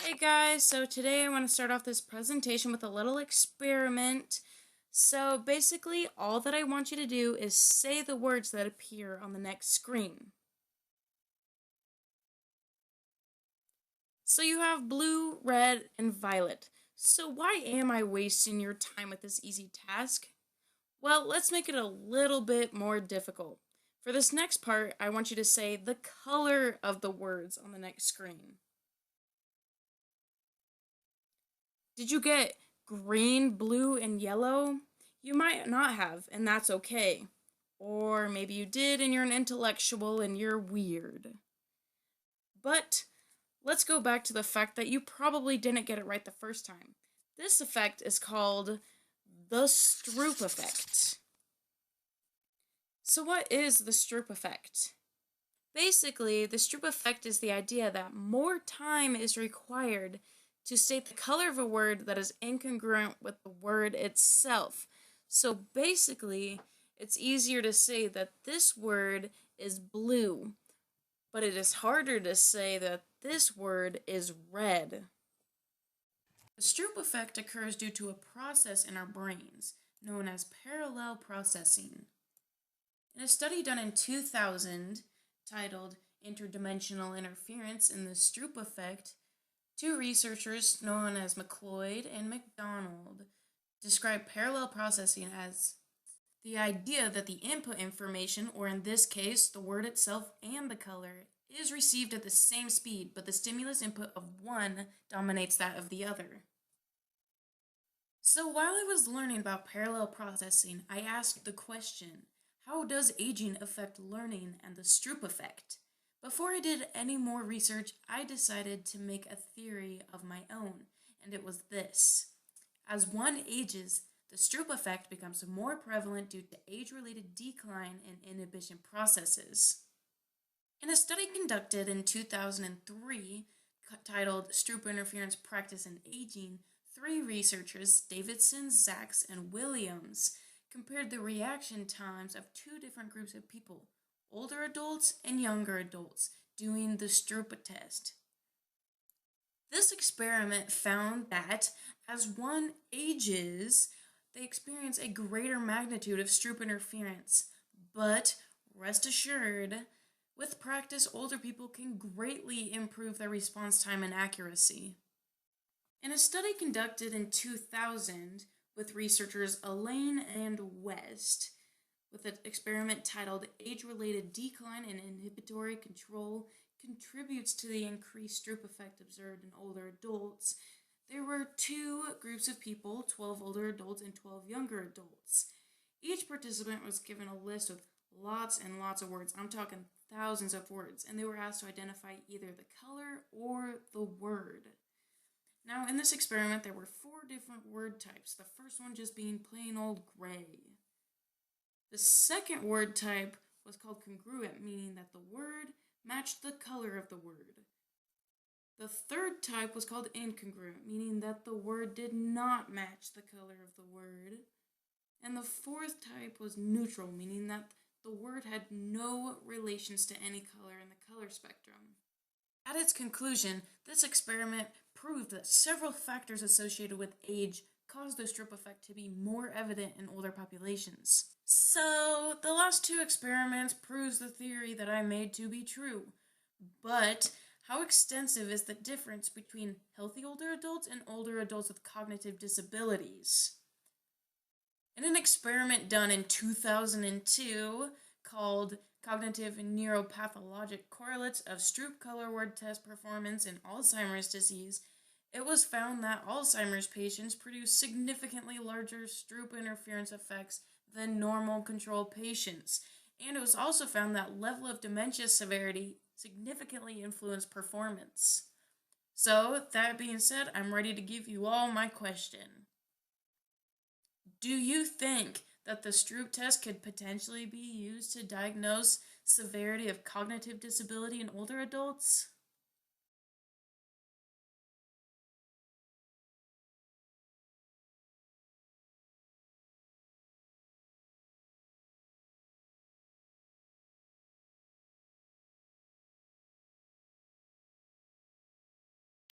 Hey guys, so today I want to start off this presentation with a little experiment. So basically, all that I want you to do is say the words that appear on the next screen. So you have blue, red, and violet. So why am I wasting your time with this easy task? Well, let's make it a little bit more difficult. For this next part, I want you to say the color of the words on the next screen. Did you get green, blue, and yellow? You might not have, and that's okay. Or maybe you did and you're an intellectual and you're weird. But let's go back to the fact that you probably didn't get it right the first time. This effect is called the Stroop effect. So what is the Stroop effect? Basically, the Stroop effect is the idea that more time is required to state the color of a word that is incongruent with the word itself. So basically, it's easier to say that this word is blue, but it is harder to say that this word is red. The Stroop effect occurs due to a process in our brains known as parallel processing. In a study done in 2000 titled Interdimensional Interference in the Stroop Effect, two researchers known as McLeod and McDonald described parallel processing as the idea that the input information, or in this case, the word itself and the color, is received at the same speed, but the stimulus input of one dominates that of the other. So while I was learning about parallel processing, I asked the question, how does aging affect learning and the Stroop effect? Before I did any more research, I decided to make a theory of my own, and it was this. As one ages, the Stroop effect becomes more prevalent due to age-related decline in inhibition processes. In a study conducted in 2003, titled Stroop Interference Practice in Aging, three researchers, Davidson, Zaks, and Williams, compared the reaction times of two different groups of people, older adults and younger adults, doing the Stroop test. This experiment found that as one ages, they experience a greater magnitude of Stroop interference, but rest assured, with practice, older people can greatly improve their response time and accuracy. In a study conducted in 2000 with researchers Elaine and West, with an experiment titled Age-Related Decline in Inhibitory Control Contributes to the Increased Stroop Effect Observed in Older Adults, there were two groups of people, 12 older adults and 12 younger adults. Each participant was given a list with lots and lots of words. I'm talking thousands of words, and they were asked to identify either the color or the word. Now, in this experiment, there were 4 different word types, the first one just being plain old gray. The second word type was called congruent, meaning that the word matched the color of the word. The third type was called incongruent, meaning that the word did not match the color of the word. And the fourth type was neutral, meaning that the word had no relations to any color in the color spectrum. At its conclusion, this experiment proved that several factors associated with age caused the Stroop effect to be more evident in older populations. So, the last 2 experiments proves the theory that I made to be true. But how extensive is the difference between healthy older adults and older adults with cognitive disabilities? In an experiment done in 2002 called Cognitive and Neuropathologic Correlates of Stroop Color Word Test Performance in Alzheimer's Disease, it was found that Alzheimer's patients produce significantly larger Stroop interference effects than normal control patients, and it was also found that level of dementia severity significantly influenced performance. So, that being said, I'm ready to give you all my question. Do you think that the Stroop test could potentially be used to diagnose severity of cognitive disability in older adults?